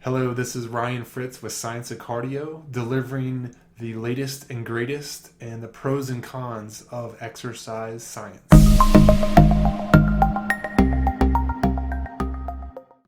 Hello, this is Ryan Fritz with Science of Cardio, delivering the latest and greatest and the pros and cons of exercise science.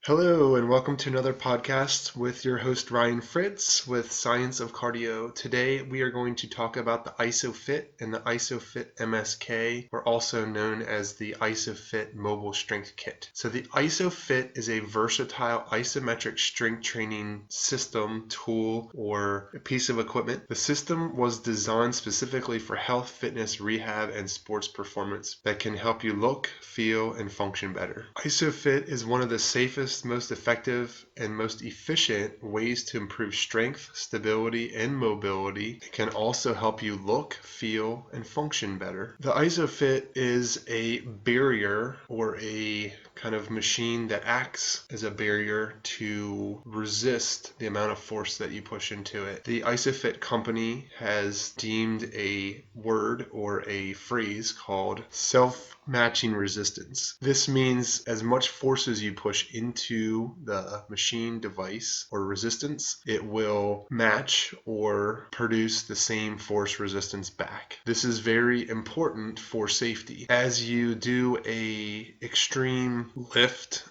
Hello, and welcome to another podcast with your host Ryan Fritz with Science of Cardio. Today we are going to talk about the Isophit and the Isophit MSK, or also known as the Isophit Mobile Strength Kit. So the Isophit is a versatile isometric strength training system, tool, or a piece of equipment. The system was designed specifically for health, fitness, rehab, and sports performance that can help you look, feel, and function better. Isophit is one of the safest, most effective, and most efficient ways to improve strength, stability, and mobility. It can also help you look, feel, and function better. The Isophit is a barrier or a kind of machine that acts as a barrier to resist the amount of force that you push into it. The Isophit company has deemed a word or a phrase called self-matching resistance. This means as much force as you push into the machine device or resistance, it will match or produce the same force resistance back. This is very important for safety. As you do a extreme lift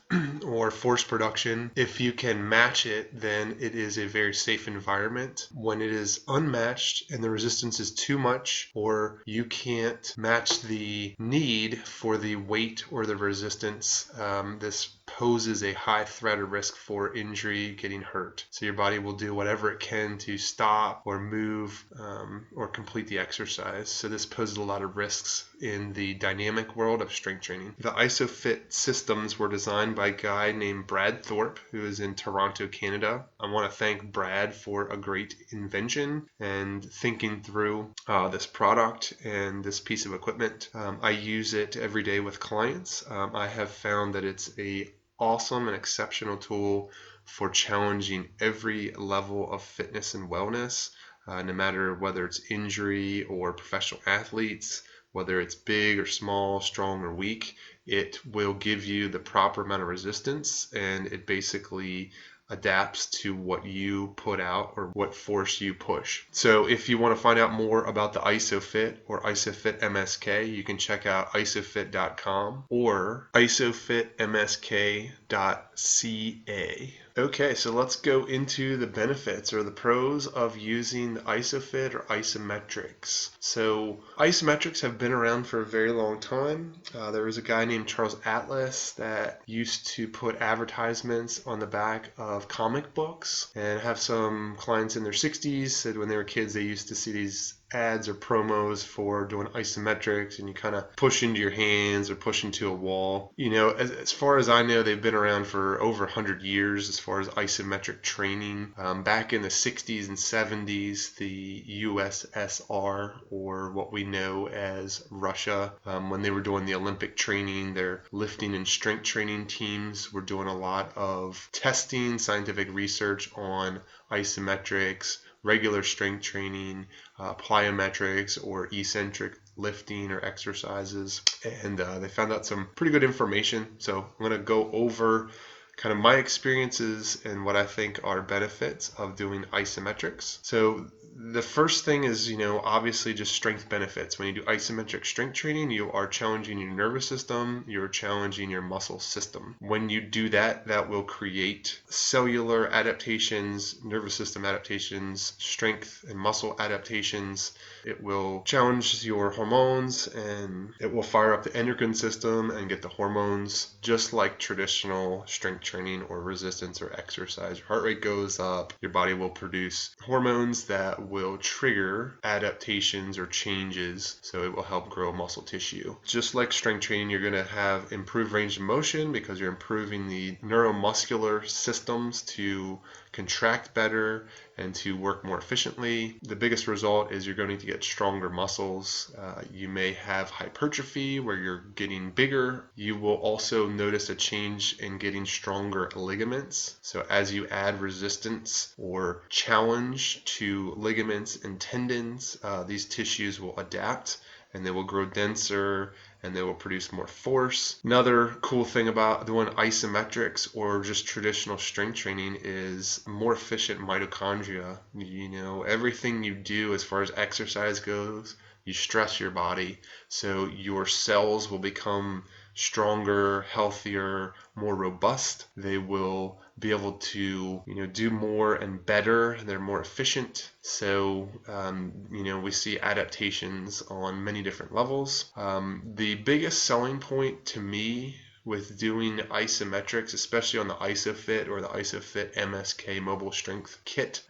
or force production, if you can match it, then it is a very safe environment. When it is unmatched and the resistance is too much, or you can't match the need for the weight or the resistance, this poses a high threat or risk for injury, getting hurt. So your body will do whatever it can to stop or move or complete the exercise. So this poses a lot of risks in the dynamic world of strength training. The Isophit systems were designed by a guy named Brad Thorpe, who is in Toronto, Canada. I want to thank Brad for a great invention and thinking through this product and this piece of equipment. I use it every day with clients. I have found that it's a awesome and exceptional tool for challenging every level of fitness and wellness, no matter whether it's injury or professional athletes, whether it's big or small, strong or weak. It will give you the proper amount of resistance, and it basically adapts to what you put out or what force you push. So if you want to find out more about the Isophit or Isophit MSK, you can check out isophit.com or isophitmsk.ca. Okay, so let's go into the benefits or the pros of using the Isophit or isometrics. So isometrics have been around for a very long time. There was a guy named Charles Atlas that used to put advertisements on the back of comic books, and have some clients in their 60s said when they were kids they used to see these ads or promos for doing isometrics, and you kind of push into your hands or push into a wall. You know, as far as I know, they've been around for over 100 years as far as isometric training. Back in the 60s and 70s, the USSR, or what we know as Russia, when they were doing the Olympic training, their lifting and strength training teams were doing a lot of testing, scientific research on isometrics, regular strength training, plyometrics, or eccentric lifting or exercises, and they found out some pretty good information. So I'm going to go over kind of my experiences and what I think are benefits of doing isometrics. So the first thing is, obviously just strength benefits. When you do isometric strength training, you are challenging your nervous system, you're challenging your muscle system. When you do that, that will create cellular adaptations, nervous system adaptations, strength and muscle adaptations. It will challenge your hormones, and it will fire up the endocrine system and get the hormones, just like traditional strength training or resistance or exercise. Your heart rate goes up, your body will produce hormones that will trigger adaptations or changes, so it will help grow muscle tissue. Just like strength training, you're going to have improved range of motion because you're improving the neuromuscular systems to contract better and to work more efficiently. The biggest result is you're going to get stronger muscles. You may have hypertrophy where you're getting bigger. You will also notice a change in getting stronger ligaments. So as you add resistance or challenge to ligaments and tendons, these tissues will adapt and they will grow denser and they will produce more force. Another cool thing about doing isometrics or just traditional strength training is more efficient mitochondria. Everything you do as far as exercise goes, you stress your body, so your cells will become stronger, healthier, more robust. They will be able to, do more and better. They're more efficient. So, we see adaptations on many different levels. The biggest selling point to me with doing isometrics, especially on the Isophit or the Isophit MSK mobile strength kit,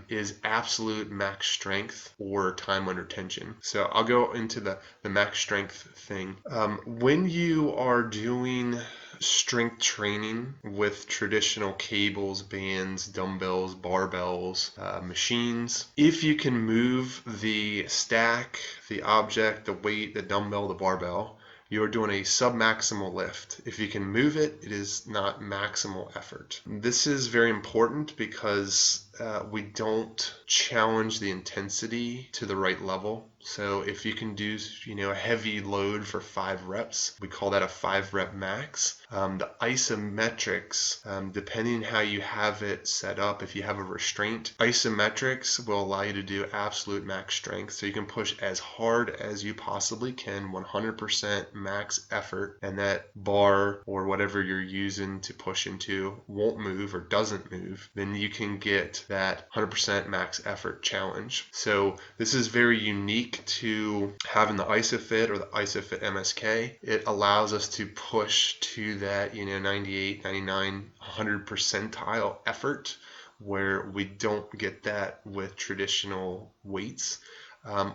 is absolute max strength or time under tension. So I'll go into the max strength thing. When you are doing strength training with traditional cables, bands, dumbbells, barbells, machines, if you can move the stack, the object, the weight, the dumbbell, the barbell, you're doing a submaximal lift. If you can move it, it is not maximal effort. This is very important because we don't challenge the intensity to the right level. So if you can do, a heavy load for 5 reps, we call that a 5 rep max. The isometrics, depending how you have it set up, if you have a restraint, isometrics will allow you to do absolute max strength. So you can push as hard as you possibly can, 100% max effort, and that bar or whatever you're using to push into won't move or doesn't move. Then you can get that 100% max effort challenge. So this is very unique to having the Isophit or the Isophit MSK. It allows us to push to that 98, 99, 100 percentile effort, where we don't get that with traditional weights.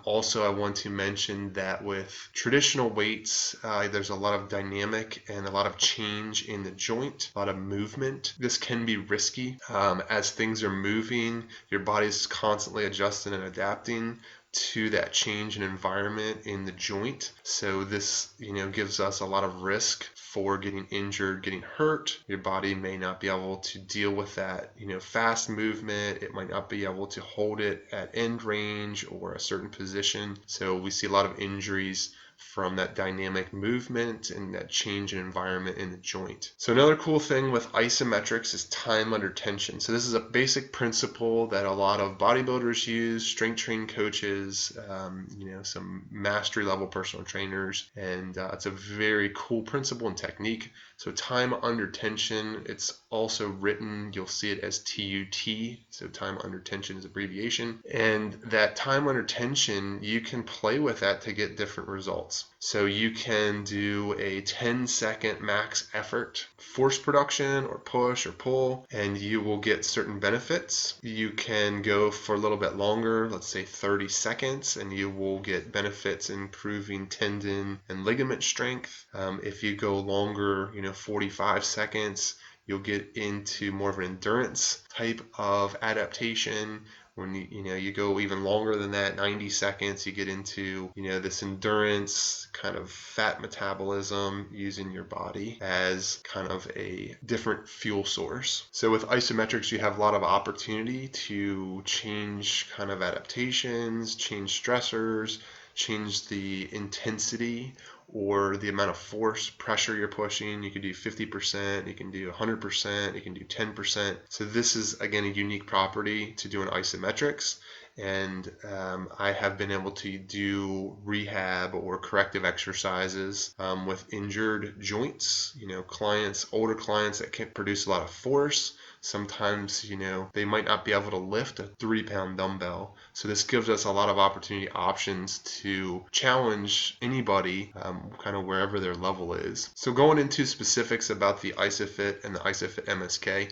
Also, I want to mention that with traditional weights, there's a lot of dynamic and a lot of change in the joint, a lot of movement. This can be risky. As things are moving, your body's constantly adjusting and adapting to that change in environment in the joint. So this, gives us a lot of risk for getting injured, getting hurt. Your body may not be able to deal with that, fast movement. It might not be able to hold it at end range or a certain position. So we see a lot of injuries from that dynamic movement and that change in environment in the joint. So another cool thing with isometrics is time under tension. So this is a basic principle that a lot of bodybuilders use, strength training coaches, some mastery level personal trainers, and it's a very cool principle and technique. So time under tension, it's also written, you'll see it as TUT, so time under tension is abbreviation. And that time under tension, you can play with that to get different results. So you can do a 10-second max effort force production or push or pull, and you will get certain benefits. You can go for a little bit longer, let's say 30 seconds, and you will get benefits improving tendon and ligament strength. If you go longer, 45 seconds, you'll get into more of an endurance type of adaptation. When you go even longer than that, 90 seconds, you get into this endurance kind of fat metabolism, using your body as kind of a different fuel source. So with isometrics, you have a lot of opportunity to change kind of adaptations, change stressors, change the intensity or the amount of force, pressure you're pushing. You can do 50%, you can do 100%, you can do 10%. So this is, again, a unique property to doing isometrics. And I have been able to do rehab or corrective exercises with injured joints, older clients that can't produce a lot of force. Sometimes, they might not be able to lift a 3-pound dumbbell. So this gives us a lot of options to challenge anybody kind of wherever their level is. So going into specifics about the Isophit and the Isophit MSK,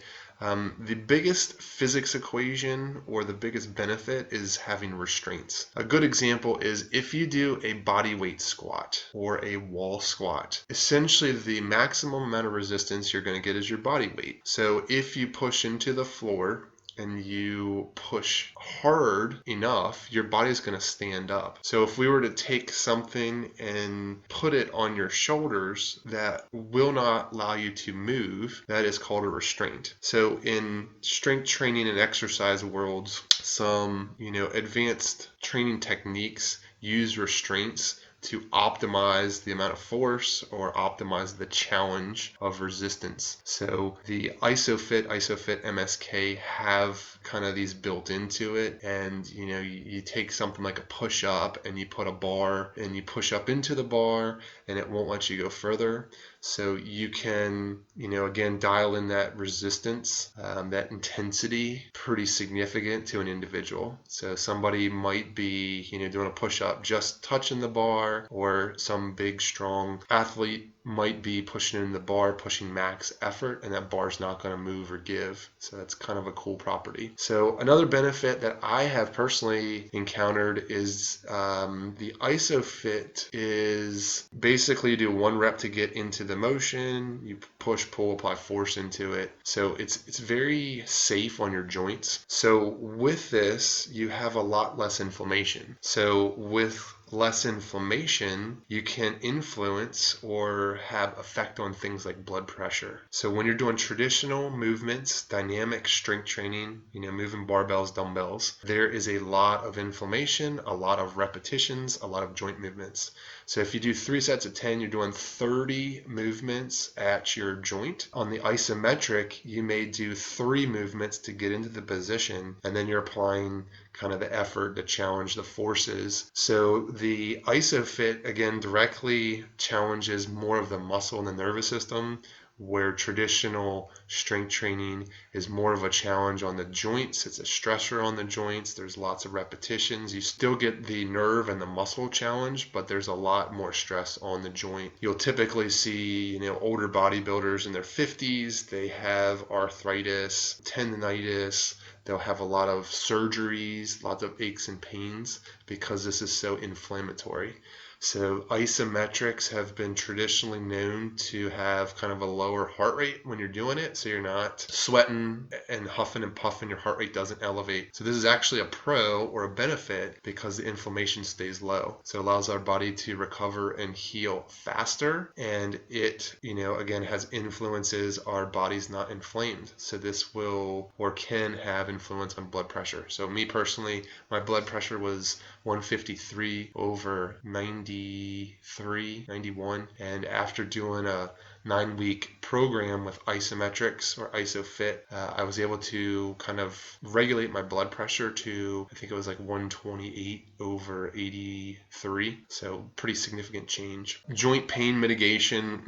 the biggest physics equation or the biggest benefit is having restraints. A good example is if you do a body weight squat or a wall squat, essentially the maximum amount of resistance you're going to get is your body weight. So if you push into the floor and you push hard enough, your body's going to stand up. So if we were to take something and put it on your shoulders that will not allow you to move, that is called a restraint. So in strength training and exercise worlds, some advanced training techniques use restraints to optimize the amount of force or optimize the challenge of resistance. So the Isophit MSK have kind of these built into it, and you take something like a push up and you put a bar and you push up into the bar and it won't let you go further. So you can, again, dial in that resistance, that intensity, pretty significant to an individual. So somebody might be, doing a push-up, just touching the bar, or some big, strong athlete might be pushing in the bar, pushing max effort, and that bar's not going to move or give. So that's kind of a cool property. So another benefit that I have personally encountered is the Isophit is basically you do 1 rep to get into the motion, you push, pull, apply force into it. So it's very safe on your joints. So with this, you have a lot less inflammation. So with less inflammation, you can influence or have effect on things like blood pressure. So when you're doing traditional movements, dynamic strength training, moving barbells, dumbbells, there is a lot of inflammation, a lot of repetitions, a lot of joint movements. So if you do 3 sets of 10, you're doing 30 movements at your joint. On the isometric, you may do 3 movements to get into the position, and then you're applying kind of the effort to challenge the forces. So the Isophit, again, directly challenges more of the muscle and the nervous system, where traditional strength training is more of a challenge on the joints. It's a stressor on the joints. There's lots of repetitions. You still get the nerve and the muscle challenge, but there's a lot more stress on the joint. You'll typically see, older bodybuilders in their 50s, they have arthritis, tendonitis. They'll have a lot of surgeries, lots of aches and pains because this is so inflammatory. So isometrics have been traditionally known to have kind of a lower heart rate when you're doing it, so you're not sweating and huffing and puffing, your heart rate doesn't elevate. So this is actually a pro or a benefit because the inflammation stays low. So it allows our body to recover and heal faster, and it, again, has influences our body's not inflamed. So this will or can have influence on blood pressure. So me personally, my blood pressure was 153 over 93, 91. And after doing a 9-week program with isometrics or Isophit, I was able to kind of regulate my blood pressure to, I think it was like 128 over 83. So pretty significant change. Joint pain mitigation,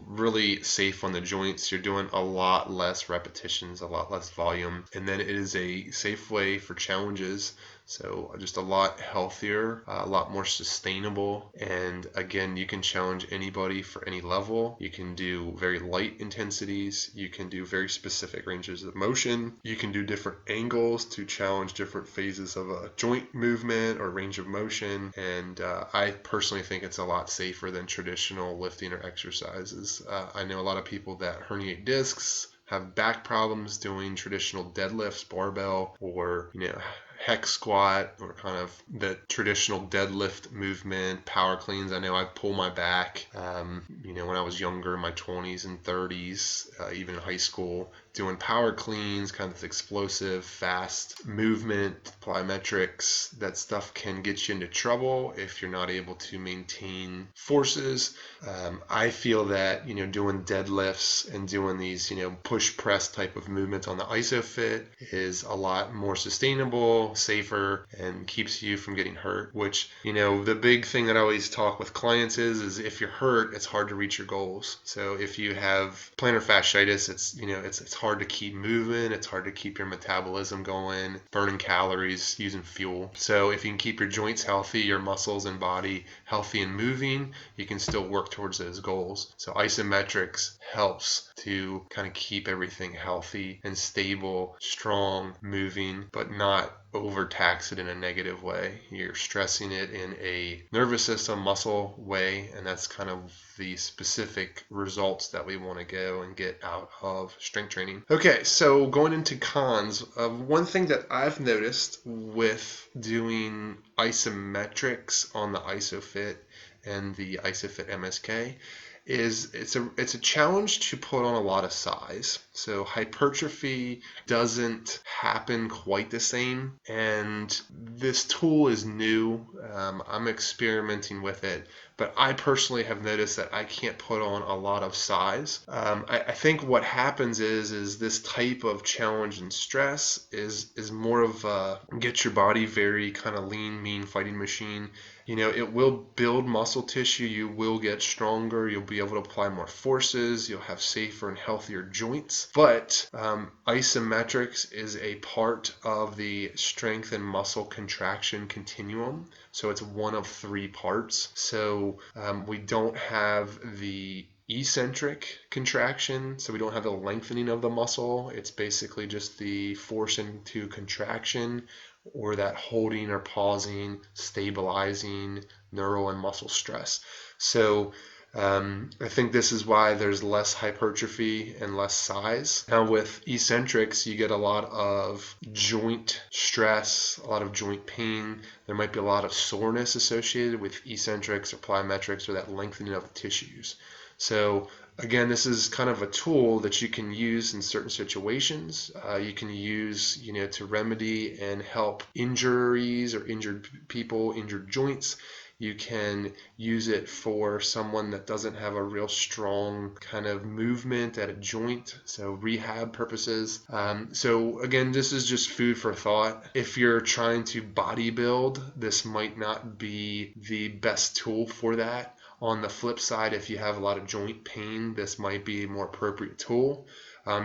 really safe on the joints. You're doing a lot less repetitions, a lot less volume. And then it is a safe way for challenges. So just a lot healthier, a lot more sustainable. And again, you can challenge anybody for any level. You can do very light intensities. You can do very specific ranges of motion. You can do different angles to challenge different phases of a joint movement or range of motion. And I personally think it's a lot safer than traditional lifting or exercises. I know a lot of people that herniate discs, have back problems doing traditional deadlifts, barbell, or hex squat, or kind of the traditional deadlift movement, power cleans. I know I pull my back, when I was younger, in my 20s and 30s, even in high school, doing power cleans, kind of explosive, fast movement, plyometrics. That stuff can get you into trouble if you're not able to maintain forces. I feel that, doing deadlifts and doing these, push press type of movements on the Isophit is a lot more sustainable, safer, and keeps you from getting hurt, which, the big thing that I always talk with clients is if you're hurt, it's hard to reach your goals. So if you have plantar fasciitis, it's hard to keep moving. It's hard to keep your metabolism going, burning calories, using fuel. So if you can keep your joints healthy, your muscles and body healthy and moving, you can still work towards those goals. So isometrics helps to kind of keep everything healthy and stable, strong, moving, but not overtax it in a negative way. You're stressing it in a nervous system, muscle way, and that's kind of the specific results that we want to go and get out of strength training. Okay, so going into cons, one thing that I've noticed with doing isometrics on the Isophit and the Isophit MSK is it's a challenge to put on a lot of size. So hypertrophy doesn't happen quite the same, and this tool is new. I'm experimenting with it, but I personally have noticed that I can't put on a lot of size. I think what happens is this type of challenge and stress is more of get your body very kind of lean, mean fighting machine. It will build muscle tissue. You will get stronger. You'll be able to apply more forces. You'll have safer and healthier joints. But isometrics is a part of the strength and muscle contraction continuum. So it's one of three parts. So we don't have the eccentric contraction, so we don't have the lengthening of the muscle. It's basically just the force into contraction, or that holding or pausing, stabilizing neural and muscle stress. So I think this is why there's less hypertrophy and less size. Now with eccentrics, you get a lot of joint stress, a lot of joint pain. There might be a lot of soreness associated with eccentrics or plyometrics, or that lengthening of the tissues. So again, this is kind of a tool that you can use in certain situations. You can use, to remedy and help injuries or injured people, injured joints. You can use it for someone that doesn't have a real strong kind of movement at a joint, so rehab purposes. So again, this is just food for thought. If you're trying to bodybuild, this might not be the best tool for that. On the flip side, if you have a lot of joint pain, this might be a more appropriate tool.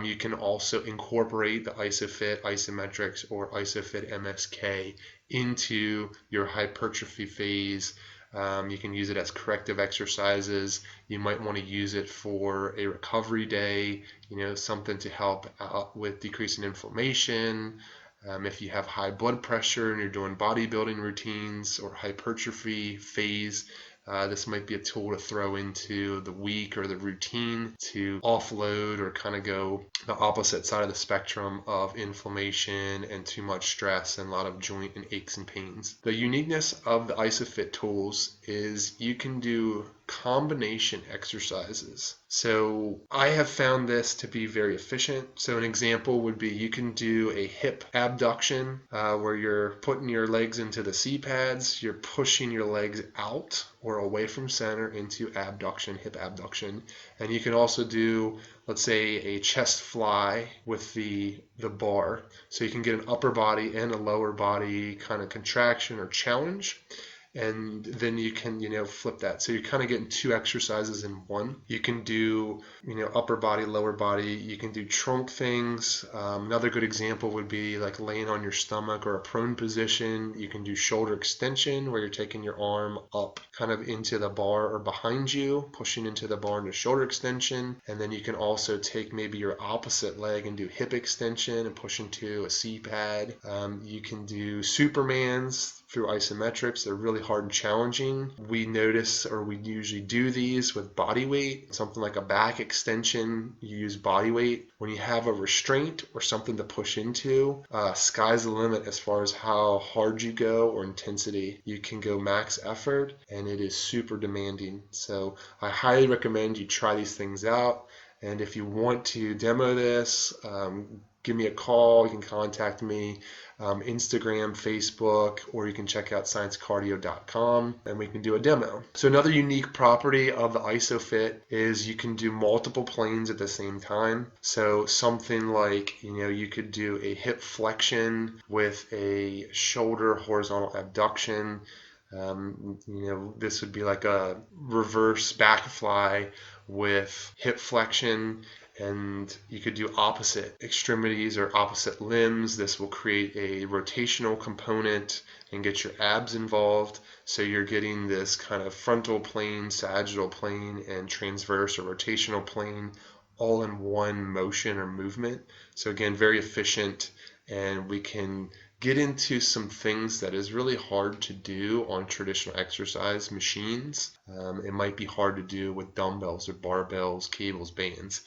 You can also incorporate the Isophit Isometrics or Isophit MSK into your hypertrophy phase. You can use it as corrective exercises. You might want to use it for a recovery day, something to help out with decreasing inflammation. If you have high blood pressure and you're doing bodybuilding routines or hypertrophy phase, this might be a tool to throw into the week or the routine to offload or kind of go the opposite side of the spectrum of inflammation and too much stress and a lot of joint and aches and pains. The uniqueness of the Isophit tools is you can do combination exercises. So I have found this to be very efficient. So an example would be you can do a hip abduction where you're putting your legs into the C pads, you're pushing your legs out or away from center into abduction, hip abduction. And you can also do, let's say, a chest fly with the bar. So you can get an upper body and a lower body kind of contraction or challenge. And then you can, flip that. So you're kind of getting two exercises in one. You can do, upper body, lower body. You can do trunk things. Another good example would be like laying on your stomach or a prone position. You can do shoulder extension where you're taking your arm up kind of into the bar or behind you, pushing into the bar into shoulder extension. And then you can also take maybe your opposite leg and do hip extension and push into a C pad. You can do Supermans through isometrics. They're really hard and challenging. We notice, or we usually do these with body weight. Something like a back extension, you use body weight. When you have a restraint or something to push into, sky's the limit as far as how hard you go or intensity. You can go max effort, and it is super demanding. So I highly recommend you try these things out. And if you want to demo this, give me a call. You can contact me, Instagram, Facebook, or you can check out sciencecardio.com and we can do a demo. So another unique property of the Isophit is you can do multiple planes at the same time. So something like, you could do a hip flexion with a shoulder horizontal abduction. This would be like a reverse back fly with hip flexion, and you could do opposite extremities or opposite limbs. This will create a rotational component and get your abs involved. So you're getting this kind of frontal plane, sagittal plane, and transverse or rotational plane all in one motion or movement. So again, very efficient, and we can get into some things that is really hard to do on traditional exercise machines. It might be hard to do with dumbbells or barbells, cables, bands.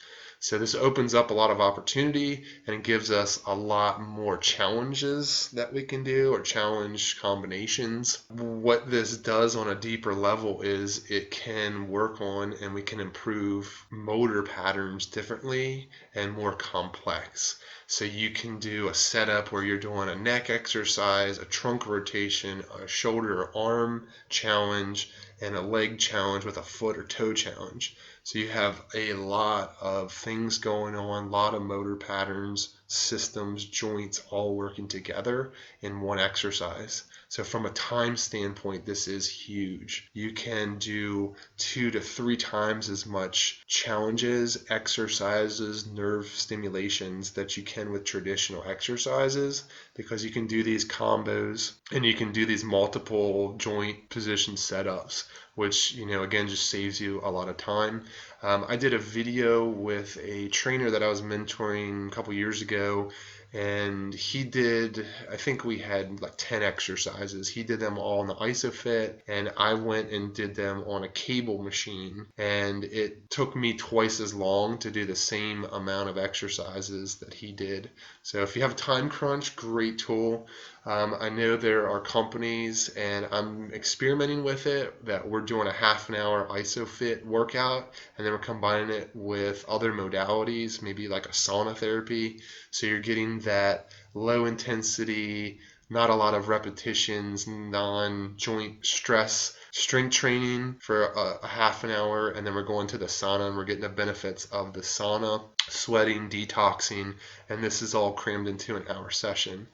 So this opens up a lot of opportunity and it gives us a lot more challenges that we can do, or challenge combinations. What this does on a deeper level is it can work on and we can improve motor patterns differently and more complex. So you can do a setup where you're doing a neck exercise, a trunk rotation, a shoulder or arm challenge, and a leg challenge with a foot or toe challenge. So you have a lot of things going on, a lot of motor patterns, systems, joints all working together in one exercise. So from a time standpoint, this is huge. You can do 2 to 3 times as much challenges, exercises, nerve stimulations that you can with traditional exercises, because you can do these combos and you can do these multiple joint position setups, which, again, just saves you a lot of time. I did a video with a trainer that I was mentoring a couple years ago, and I think we had like 10 exercises. He did them all on the Isophit, and I went and did them on a cable machine, and it took me twice as long to do the same amount of exercises that he did. So if you have a time crunch, great tool. I know there are companies, and I'm experimenting with it, that we're doing a half an hour Isophit workout, and then we're combining it with other modalities, maybe like a sauna therapy. So you're getting that low intensity, not a lot of repetitions, non-joint stress strength training for a half an hour, and then we're going to the sauna and we're getting the benefits of the sauna, sweating, detoxing, and this is all crammed into an hour session.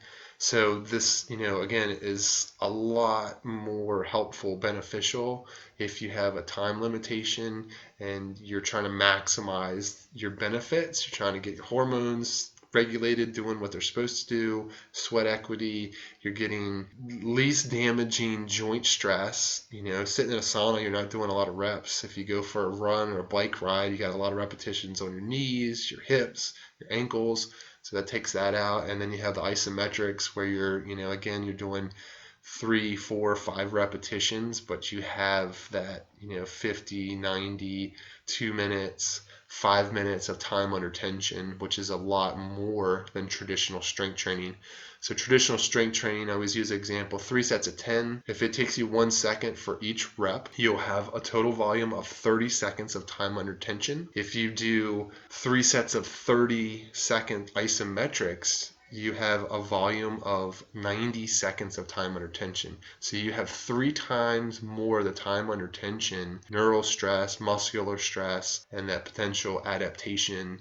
So this, again, is a lot more helpful, beneficial if you have a time limitation and you're trying to maximize your benefits. You're trying to get your hormones regulated, doing what they're supposed to do, sweat equity. You're getting least damaging joint stress. Sitting in a sauna, you're not doing a lot of reps. If you go for a run or a bike ride, you got a lot of repetitions on your knees, your hips, your ankles. So that takes that out. And then you have the isometrics where you're, again, you're doing 3, 4, 5 repetitions, but you have that, 50, 90, 2 minutes, 5 minutes of time under tension, which is a lot more than traditional strength training. So traditional strength training, I always use the example, 3 sets of 10. If it takes you 1 second for each rep, you'll have a total volume of 30 seconds of time under tension. If you do 3 sets of 30-second isometrics, you have a volume of 90 seconds of time under tension. So you have 3 times more of the time under tension, neural stress, muscular stress, and that potential adaptation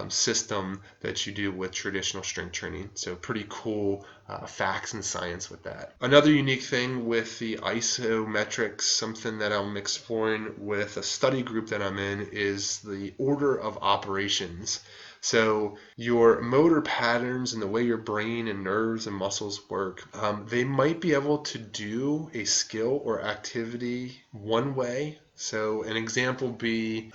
system that you do with traditional strength training. So pretty cool facts and science with that. Another unique thing with the isometrics, something that I'm exploring with a study group that I'm in, is the order of operations. So your motor patterns and the way your brain and nerves and muscles work, they might be able to do a skill or activity one way. So an example would be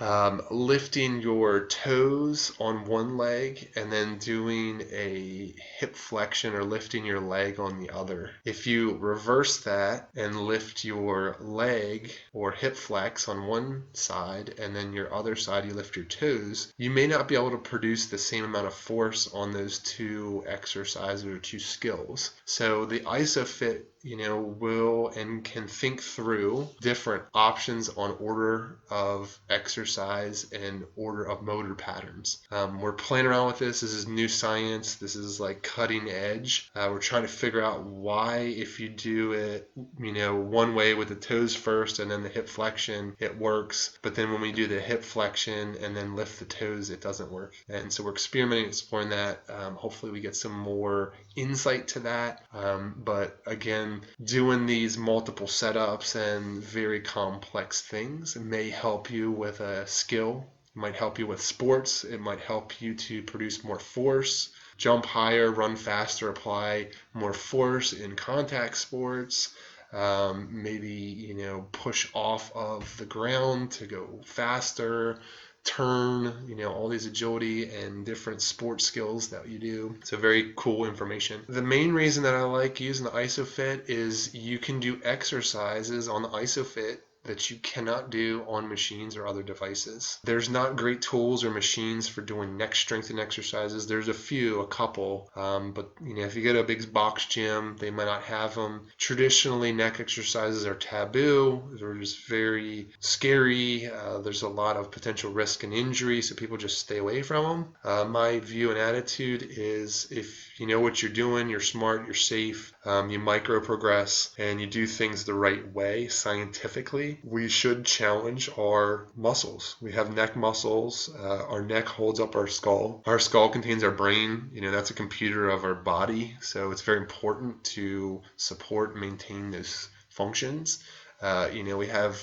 lifting your toes on one leg and then doing a hip flexion or lifting your leg on the other. If you reverse that and lift your leg or hip flex on one side and then your other side you lift your toes, you may not be able to produce the same amount of force on those 2 exercises or 2 skills. So the Isophit will and can think through different options on order of exercise and order of motor patterns. We're playing around with this. This is new science. This is like cutting edge. We're trying to figure out why, if you do it, one way with the toes first and then the hip flexion, it works. But then when we do the hip flexion and then lift the toes, it doesn't work. And so we're experimenting, exploring that. Hopefully we get some more insight to that. But again, doing these multiple setups and very complex things may help you with a skill. It might help you with sports. It might help you to produce more force, jump higher, run faster, apply more force in contact sports. Maybe, push off of the ground to go faster, turn, all these agility and different sports skills that you do. So very cool information. The main reason that I like using the Isophit is you can do exercises on the Isophit that you cannot do on machines or other devices. There's not great tools or machines for doing neck strengthening exercises. There's a couple, but if you go to a big box gym, they might not have them. Traditionally, neck exercises are taboo. They're just very scary. There's a lot of potential risk and injury, so people just stay away from them. My view and attitude is if you know what you're doing, you're smart, you're safe, you micro progress, and you do things the right way scientifically, we should challenge our muscles. We have neck muscles. Our neck holds up our skull. Our skull contains our brain. That's a computer of our body. So it's very important to support and maintain those functions. We have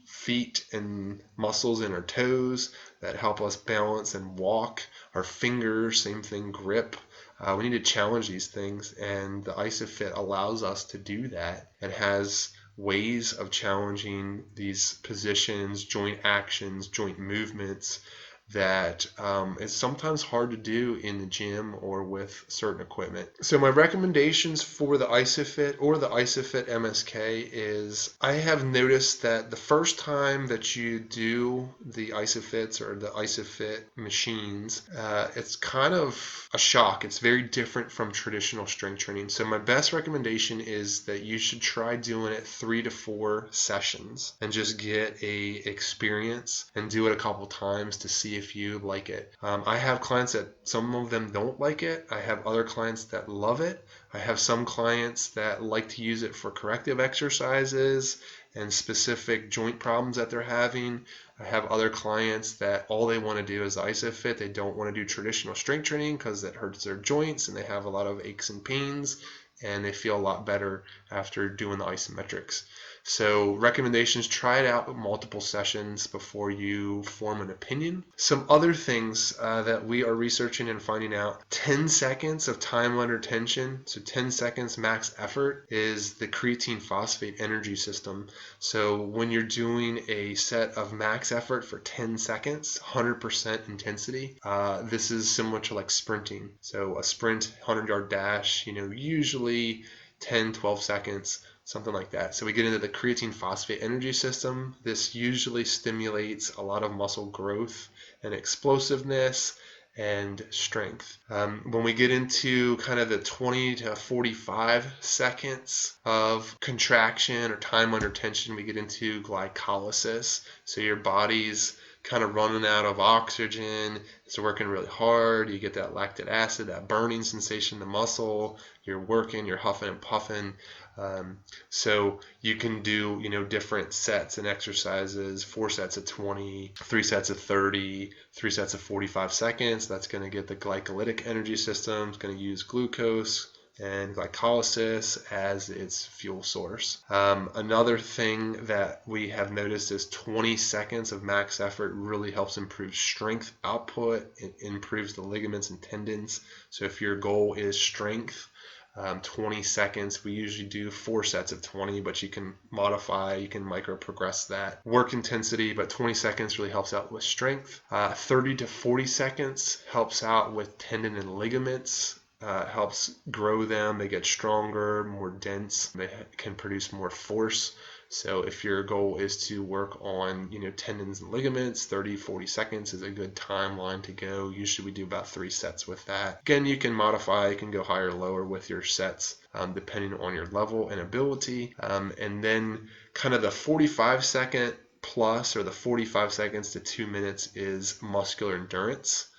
feet and muscles in our toes that help us balance and walk. Our fingers, same thing, grip. We need to challenge these things, and the Isophit allows us to do that. It has ways of challenging these positions, joint actions, joint movements that is sometimes hard to do in the gym or with certain equipment. So my recommendations for the Isophit or the Isophit MSK is I have noticed that the first time that you do the Isophits or the Isophit machines, it's kind of a shock. It's very different from traditional strength training. So my best recommendation is that you should try doing it 3 to 4 sessions and just get a experience and do it a couple times to see if you like it. I have clients that some of them don't like it. I have other clients that love it. I have some clients that like to use it for corrective exercises and specific joint problems that they're having. I have other clients that all they want to do is Isophit. They don't want to do traditional strength training because it hurts their joints and they have a lot of aches and pains, and they feel a lot better after doing the isometrics. So recommendations, try it out with multiple sessions before you form an opinion. Some other things that we are researching and finding out, 10 seconds of time under tension, so 10 seconds max effort, is the creatine phosphate energy system. So when you're doing a set of max effort for 10 seconds, 100% intensity, this is similar to like sprinting. So a sprint, 100-yard dash, usually 10, 12 seconds, something like that. So we get into the creatine phosphate energy system. This usually stimulates a lot of muscle growth and explosiveness and strength. When we get into kind of the 20 to 45 seconds of contraction or time under tension, we get into glycolysis. So your body's kind of running out of oxygen. It's working really hard. You get that lactic acid, that burning sensation in the muscle. You're working, you're huffing and puffing. So you can do, different sets and exercises, 4 sets of 20, 3 sets of 30, 3 sets of 45 seconds. That's going to get the glycolytic energy system. It's going to use glucose and glycolysis as its fuel source. Another thing that we have noticed is 20 seconds of max effort really helps improve strength output. It improves the ligaments and tendons. So if your goal is strength, 20 seconds, we usually do 4 sets of 20, but you can modify, you can micro progress that. Work intensity, but 20 seconds really helps out with strength. 30 to 40 seconds helps out with tendon and ligaments. Helps grow them. They get stronger, more dense. They can produce more force. So if your goal is to work on, tendons and ligaments, 30, 40 seconds is a good timeline to go. Usually we do about 3 sets with that. Again, you can modify, you can go higher or lower with your sets, depending on your level and ability. And then kind of the 45 second plus, or the 45 seconds to 2 minutes, is muscular endurance.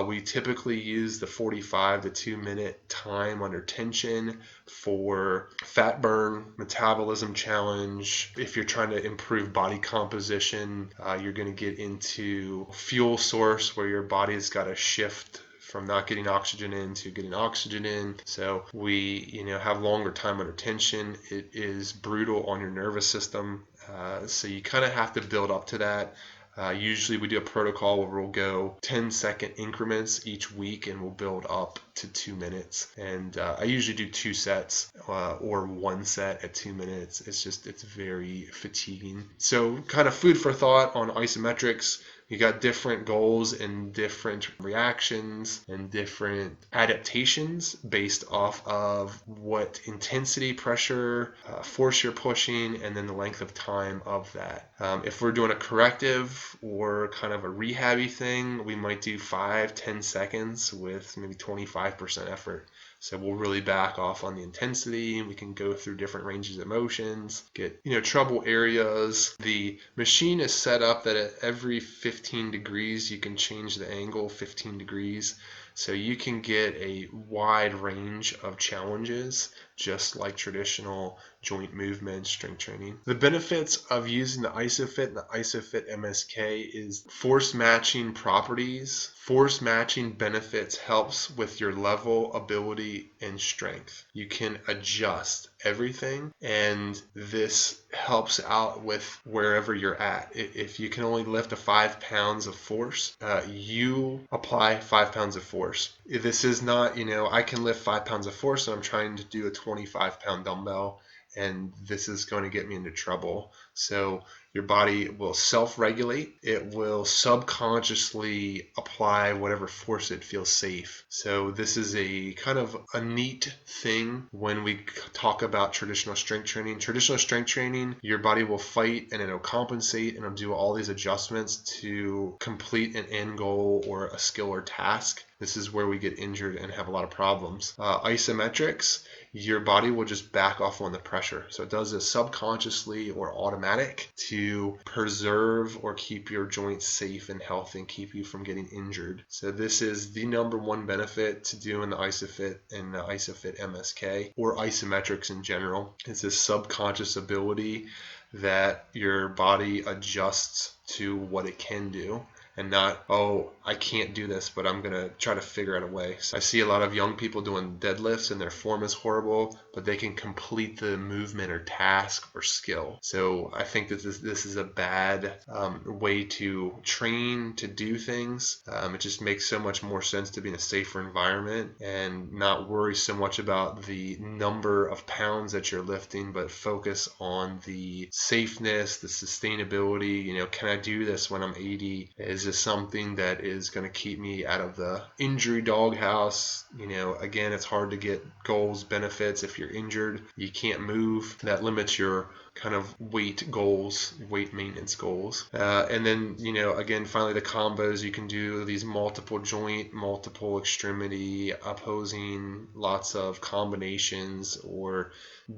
We typically use the 45 to 2 minute time under tension for fat burn, metabolism challenge. If you're trying to improve body composition, you're going to get into fuel source where your body's got to shift from not getting oxygen in to getting oxygen in. So we, have longer time under tension. It is brutal on your nervous system. So you kind of have to build up to that. Usually we do a protocol where we'll go 10-second increments each week, and we'll build up to 2 minutes. And I usually do 2 sets or 1 set at 2 minutes. It's very fatiguing. So kind of food for thought on isometrics. You got different goals and different reactions and different adaptations based off of what intensity, pressure, force you're pushing, and then the length of time of that. If we're doing a corrective or kind of a rehabby thing, we might do 5-10 seconds with maybe 25% effort. So we'll really back off on the intensity. We can go through different ranges of motions, get trouble areas. The machine is set up that at every 15 degrees you can change the angle 15 degrees. So you can get a wide range of challenges, just like traditional joint movement strength training. The benefits of using the Isophit and the Isophit MSK is force matching properties. Force matching benefits helps with your level, ability, and strength. You can adjust everything, and this helps out with wherever you're at. If you can only lift 5 pounds of force, you apply 5 pounds of force. This is not, I can lift 5 pounds of force and I'm trying to do a 25-pound dumbbell, and this is going to get me into trouble. So your body will self-regulate. It will subconsciously apply whatever force it feels safe. So this is a kind of a neat thing when we talk about traditional strength training. Traditional strength training, your body will fight and it'll compensate and it'll do all these adjustments to complete an end goal or a skill or task. This is where we get injured and have a lot of problems. Isometrics, your body will just back off on the pressure. So it does this subconsciously or automatic to preserve or keep your joints safe and healthy and keep you from getting injured. So this is the number one benefit to doing the Isophit and the Isophit MSK or isometrics in general. It's this subconscious ability that your body adjusts to what it can do. And not, oh, I can't do this, but I'm going to try to figure out a way. So I see a lot of young people doing deadlifts and their form is horrible, but they can complete the movement or task or skill. So I think that this is a bad way to train, to do things. It just makes so much more sense to be in a safer environment and not worry so much about the number of pounds that you're lifting, but focus on the safeness, the sustainability. Can I do this when I'm 80? Is this something that is going to keep me out of the injury doghouse? Again, it's hard to get goals, benefits if you're injured. You can't move. That limits your kind of weight goals, weight maintenance goals. And then, again, finally the combos. You can do these multiple joint, multiple extremity, opposing, lots of combinations or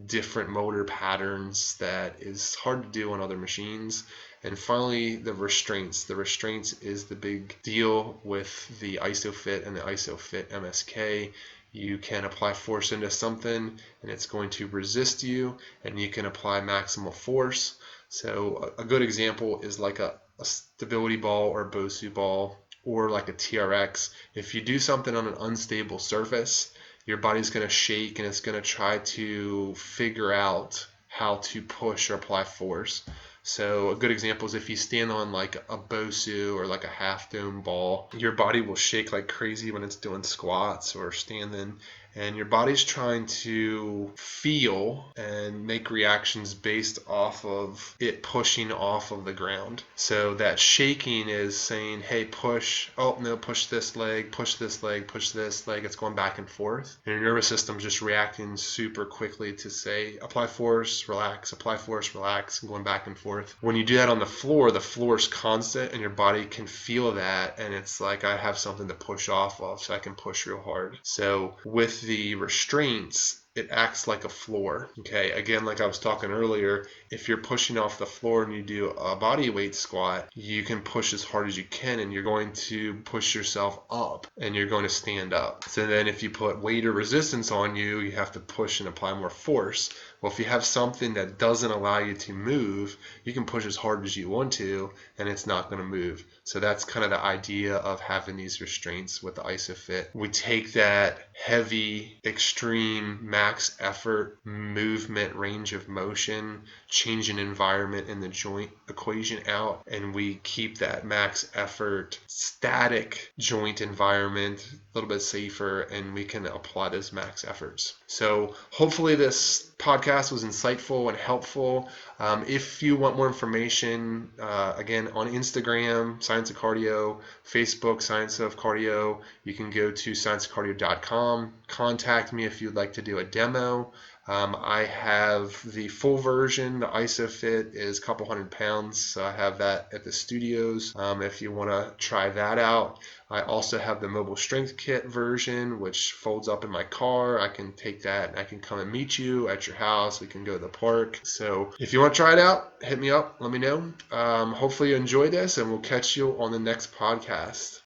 different motor patterns that is hard to do on other machines. And finally, the restraints. The restraints is the big deal with the Isophit and the Isophit MSK. You can apply force into something and it's going to resist you, and you can apply maximal force. So a good example is like a stability ball or a BOSU ball or like a TRX. If you do something on an unstable surface, your body's going to shake and it's going to try to figure out how to push or apply force. So a good example is if you stand on like a BOSU or like a half dome ball, your body will shake like crazy when it's doing squats or standing, and your body's trying to feel and make reactions based off of it pushing off of the ground. So that shaking is saying, hey, push, oh no, push this leg, push this leg, push this leg. It's going back and forth. And your nervous system just reacting super quickly to say, apply force, relax, apply force, relax, and going back and forth. When you do that on the floor is constant and your body can feel that, and it's like, I have something to push off of, so I can push real hard. So with the restraints, it acts like a floor. Okay, again, like I was talking earlier, if you're pushing off the floor and you do a body weight squat, you can push as hard as you can and you're going to push yourself up and you're going to stand up. So then if you put weight or resistance on you, you have to push and apply more force. Well, if you have something that doesn't allow you to move, you can push as hard as you want to and it's not going to move. So that's kind of the idea of having these restraints with the Isophit. We take that heavy, extreme, max effort, movement, range of motion, change in environment in the joint equation out, and we keep that max effort, static joint environment, little bit safer, and we can apply those max efforts. So hopefully this podcast was insightful and helpful. If you want more information, again, on Instagram, Science of Cardio, Facebook, Science of Cardio, you can go to scienceofcardio.com. Contact me if you'd like to do a demo. I have the full version. The Isophit is a couple £100, so I have that at the studios if you want to try that out. I also have the mobile strength kit version, which folds up in my car. I can take that and I can come and meet you at your house. We can go to the park. So if you want to try it out, hit me up. Let me know. Hopefully you enjoy this, and we'll catch you on the next podcast.